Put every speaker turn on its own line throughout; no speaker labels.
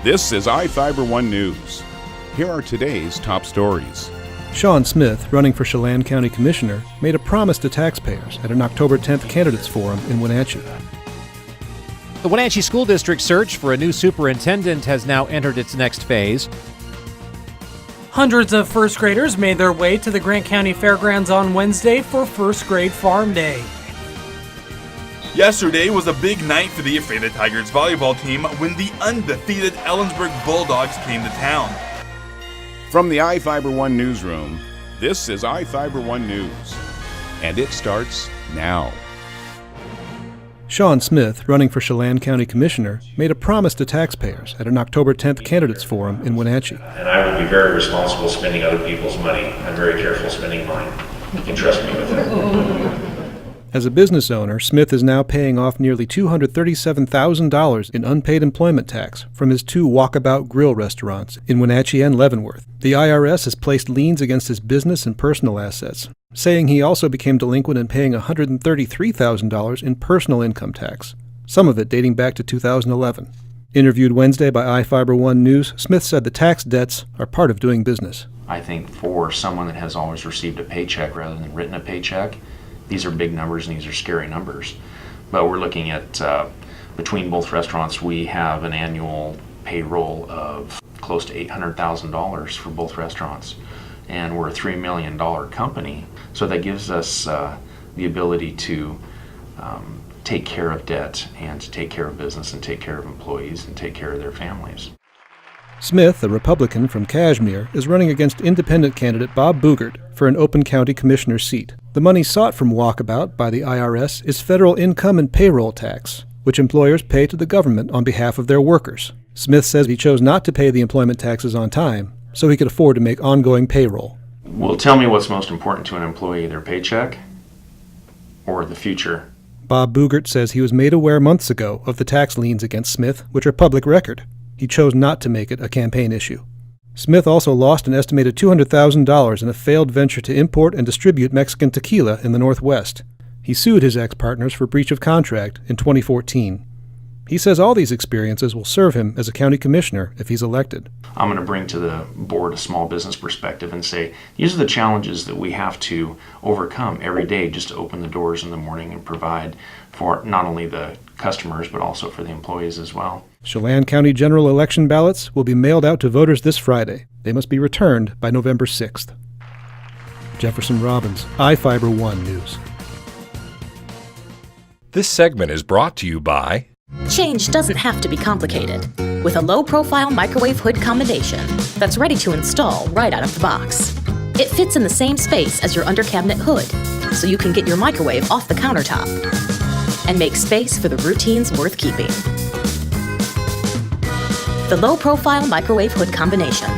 This is iFIBER 1 News. Here are today's top stories.
Sean Smith, running for Chelan County Commissioner, made a promise to taxpayers at an October 10th candidates forum in Wenatchee.
The Wenatchee School District search for a new superintendent has now entered its next phase.
Hundreds of first graders made their way to the Grant County Fairgrounds on Wednesday for First Grade Farm Day.
Yesterday was a big night for the iFIBER Tigers volleyball team when the undefeated Ellensburg Bulldogs came to town.
From the iFIBER 1 newsroom, this is iFIBER 1 News. And it starts now.
Sean Smith, running for Chelan County Commissioner, made a promise to taxpayers at an October 10th candidates forum in Wenatchee.
And I will be very responsible spending other people's money. I'm very careful spending mine. You can trust me with that.
As a business owner, Smith is now paying off nearly $237,000 in unpaid employment tax from his two Walkabout Grill restaurants in Wenatchee and Leavenworth. The IRS has placed liens against his business and personal assets, saying he also became delinquent in paying $133,000 in personal income tax, some of it dating back to 2011. Interviewed Wednesday by iFIBER 1 News, Smith said the tax debts are part of doing business.
I think for someone that has always received a paycheck rather than written a paycheck, these are big numbers and these are scary numbers. But we're looking at, between both restaurants, we have an annual payroll of close to $800,000 for both restaurants. And we're a $3 million company. So that gives us the ability to take care of debt and to take care of business and take care of employees and take care of their families.
Smith, a Republican from Kashmir, is running against independent candidate Bob Boogert for an open county commissioner seat. The money sought from Walkabout by the IRS is federal income and payroll tax, which employers pay to the government on behalf of their workers. Smith says he chose not to pay the employment taxes on time, so he could afford to make ongoing payroll.
Well, tell me what's most important to an employee, their paycheck or the future?
Bob Boogert says he was made aware months ago of the tax liens against Smith, which are public record. He chose not to make it a campaign issue. Smith also lost an estimated $200,000 in a failed venture to import and distribute Mexican tequila in the Northwest. He sued his ex-partners for breach of contract in 2014. He says all these experiences will serve him as a county commissioner if he's elected.
I'm going to bring to the board a small business perspective and say, these are the challenges that we have to overcome every day just to open the doors in the morning and provide for not only the customers but also for the employees as well.
Chelan County general election ballots will be mailed out to voters this Friday. They must be returned by November 6th. Jefferson Robbins, iFIBER 1 News.
This segment is brought to you by
Change doesn't have to be complicated. With a low-profile microwave hood combination that's ready to install right out of the box. It fits in the same space as your under-cabinet hood, so you can get your microwave off the countertop and make space for the routines worth keeping. The low-profile microwave hood combination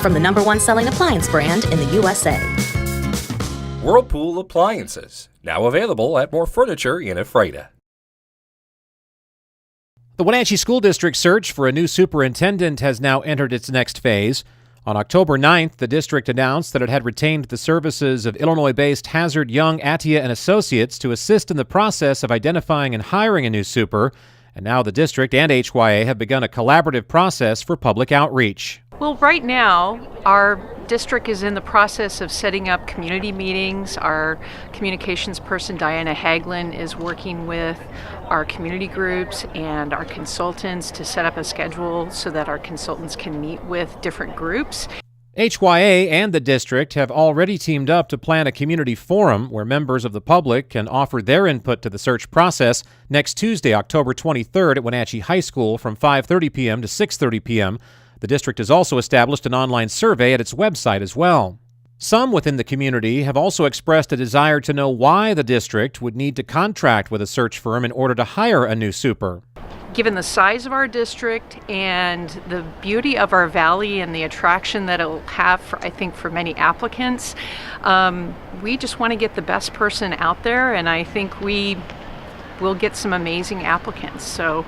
from the #1 selling appliance brand in the USA.
Whirlpool Appliances, now available at more furniture in Ephrata.
The Wenatchee School District search for a new superintendent has now entered its next phase. On October 9th, the district announced that it had retained the services of Illinois-based Hazard Young, Attia & Associates to assist in the process of identifying and hiring a new super. And now the district and HYA have begun a collaborative process for public outreach.
Well, right now, our district is in the process of setting up community meetings. Our communications person, Diana Haglin, is working with our community groups and our consultants to set up a schedule so that our consultants can meet with different groups.
HYA and the district have already teamed up to plan a community forum where members of the public can offer their input to the search process next Tuesday, October 23rd at Wenatchee High School from 5:30 p.m. to 6:30 p.m. The district has also established an online survey at its website as well. Some within the community have also expressed a desire to know why the district would need to contract with a search firm in order to hire a new super.
Given the size of our district and the beauty of our valley and the attraction that it'll have, I think, for many applicants, we just want to get the best person out there, and I think we will get some amazing applicants. So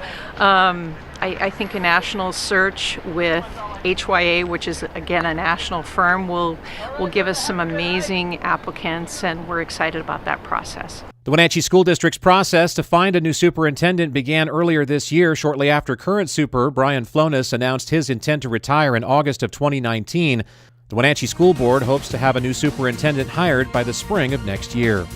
I think a national search with HYA, which is again a national firm, will give us some amazing applicants, and we're excited about that process.
The Wenatchee School District's process to find a new superintendent began earlier this year, shortly after current super Brian Flonis announced his intent to retire in August of 2019. The Wenatchee School Board hopes to have a new superintendent hired by the spring of next year.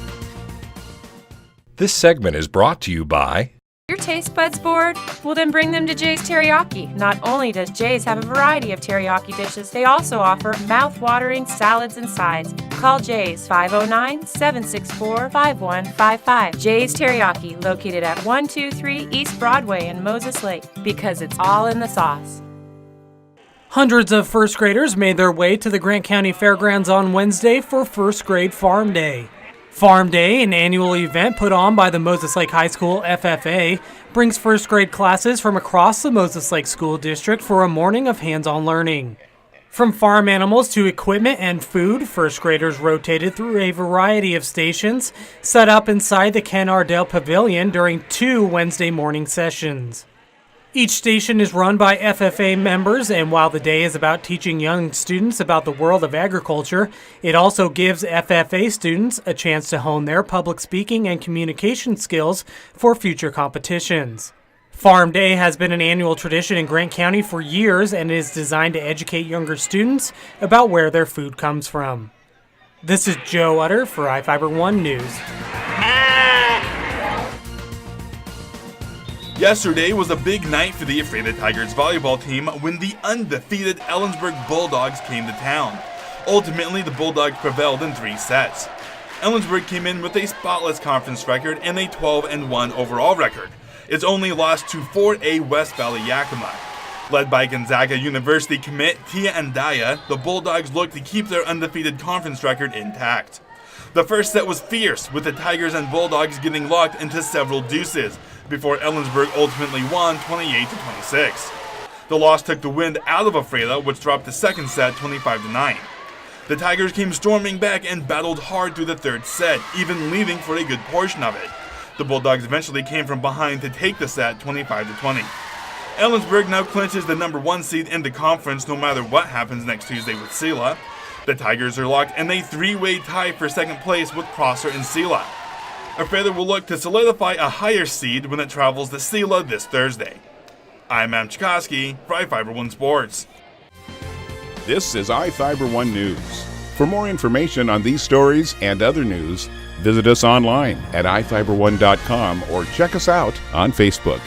This segment is brought to you by...
Your taste buds bored? Well, then bring them to Jay's Teriyaki. Not only does Jay's have a variety of teriyaki dishes, they also offer mouth-watering salads and sides. Call Jay's 509-764-5155. Jay's Teriyaki, located at 123 East Broadway in Moses Lake, because it's all in the sauce.
Hundreds of first graders made their way to the Grant County Fairgrounds on Wednesday for First Grade Farm Day. Farm Day, an annual event put on by the Moses Lake High School FFA, brings first grade classes from across the Moses Lake School District for a morning of hands-on learning. From farm animals to equipment and food, first graders rotated through a variety of stations set up inside the Ken Ardell Pavilion during 2 Wednesday morning sessions. Each station is run by FFA members, and while the day is about teaching young students about the world of agriculture, it also gives FFA students a chance to hone their public speaking and communication skills for future competitions. Farm Day has been an annual tradition in Grant County for years and is designed to educate younger students about where their food comes from. This is Joe Utter for iFIBER 1 News.
Yesterday was a big night for the Ephrata Tigers volleyball team when the undefeated Ellensburg Bulldogs came to town. Ultimately, the Bulldogs prevailed in 3 sets. Ellensburg came in with a spotless conference record and a 12-1 overall record. Its only loss to 4A West Valley Yakima. Led by Gonzaga University commit Tia Andaya, the Bulldogs looked to keep their undefeated conference record intact. The first set was fierce, with the Tigers and Bulldogs getting locked into several deuces, before Ellensburg ultimately won 28-26. The loss took the wind out of Ephrata, which dropped the second set 25-9. The Tigers came storming back and battled hard through the third set, even leading for a good portion of it. The Bulldogs eventually came from behind to take the set 25-20. Ellensburg now clinches the number 1 seed in the conference no matter what happens next Tuesday with Sela. The Tigers are locked in a 3-way tie for second place with Prosser and Sela. Ephrata will look to solidify a higher seed when it travels to Sela this Thursday. I'm Am Chikoski for iFIBER 1 Sports.
This is iFIBER 1 News. For more information on these stories and other news, visit us online at iFiber1.com or check us out on Facebook.